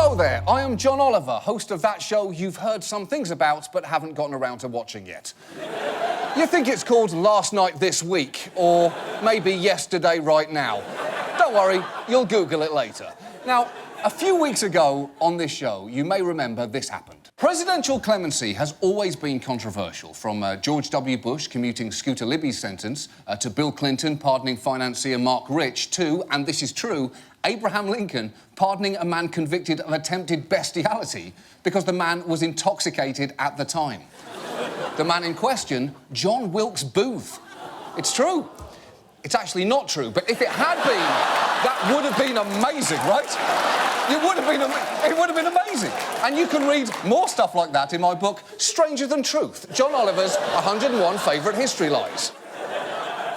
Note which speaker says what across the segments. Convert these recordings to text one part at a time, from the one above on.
Speaker 1: Hello there, I am John Oliver, host of that show you've heard some things about but haven't gotten around to watching yet. You think it's called Last Night This Week, or maybe Yesterday Right Now. Don't worry, you'll Google it later. Now, a few weeks ago on this show, you may remember this happened. Presidential clemency has always been controversial, from George W. Bush commuting Scooter Libby's sentence to Bill Clinton pardoning financier Mark Rich to, and this is true, Abraham Lincoln pardoning a man convicted of attempted bestiality because the man was intoxicated at the time. The man in question, John Wilkes Booth. It's true. It's actually not true, but if it had been, that would have been amazing, right? It would have been amazing. And you can read more stuff like that in my book, Stranger Than Truth, John Oliver's 101 Favourite History Lies.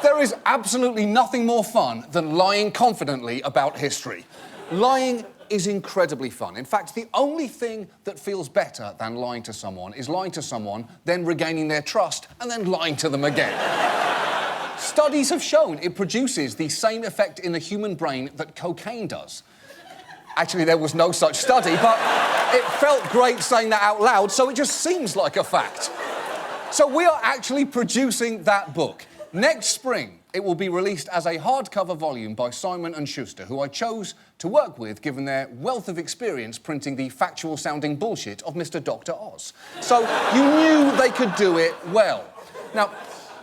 Speaker 1: There is absolutely nothing more fun than lying confidently about history. Lying is incredibly fun. In fact, the only thing that feels better than lying to someone is lying to someone, then regaining their trust, and then lying to them again. Studies have shown it produces the same effect in the human brain that cocaine does. Actually, there was no such study, but it felt great saying that out loud, so it just seems like a fact. So we are actually producing that book. Next spring, it will be released as a hardcover volume by Simon & Schuster, who I chose to work with given their wealth of experience printing the factual-sounding bullshit of Mr. Dr. Oz. So you knew they could do it well. Now,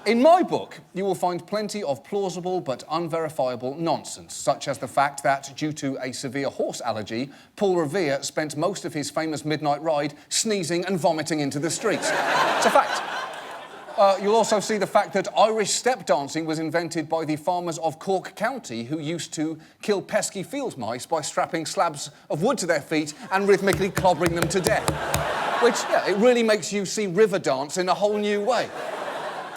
Speaker 1: in my book, you will find plenty of plausible but unverifiable nonsense, such as the fact that, due to a severe horse allergy, Paul Revere spent most of his famous midnight ride sneezing and vomiting into the streets. It's a fact. You'll also see the fact that Irish step dancing was invented by the farmers of Cork County, who used to kill pesky field mice by strapping slabs of wood to their feet and rhythmically clobbering them to death. Which, yeah, it really makes you see river dance in a whole new way.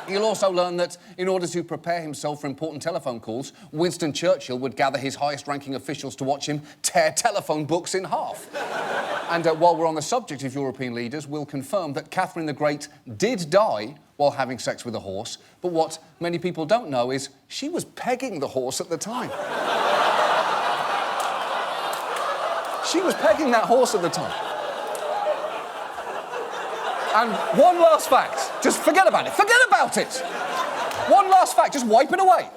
Speaker 1: You'll also learn that in order to prepare himself for important telephone calls, Winston Churchill would gather his highest-ranking officials to watch him tear telephone books in half. And while we're on the subject of European leaders, we'll confirm that Catherine the Great did die while having sex with a horse, but what many people don't know is she was pegging the horse at the time. She was pegging that horse at the time. And one last fact. Just forget about it. Forget about it! One last fact. Just wipe it away.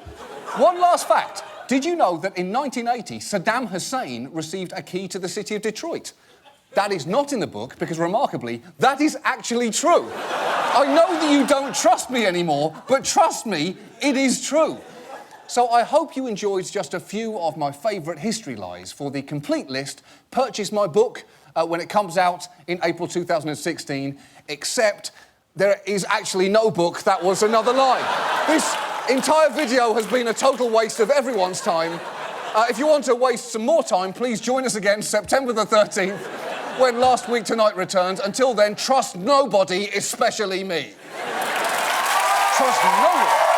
Speaker 1: One last fact. Did you know that in 1980, Saddam Hussein received a key to the city of Detroit? That is not in the book, because, remarkably, that is actually true. I know that you don't trust me anymore, but trust me, it is true. So I hope you enjoyed just a few of my favourite history lies. For the complete list, purchase my book when it comes out in April 2016, except there is actually no book. That was another lie. This entire video has been a total waste of everyone's time. If you want to waste some more time, please join us again September the 13th, when Last Week Tonight returns. Until then, trust nobody, especially me. Trust no one.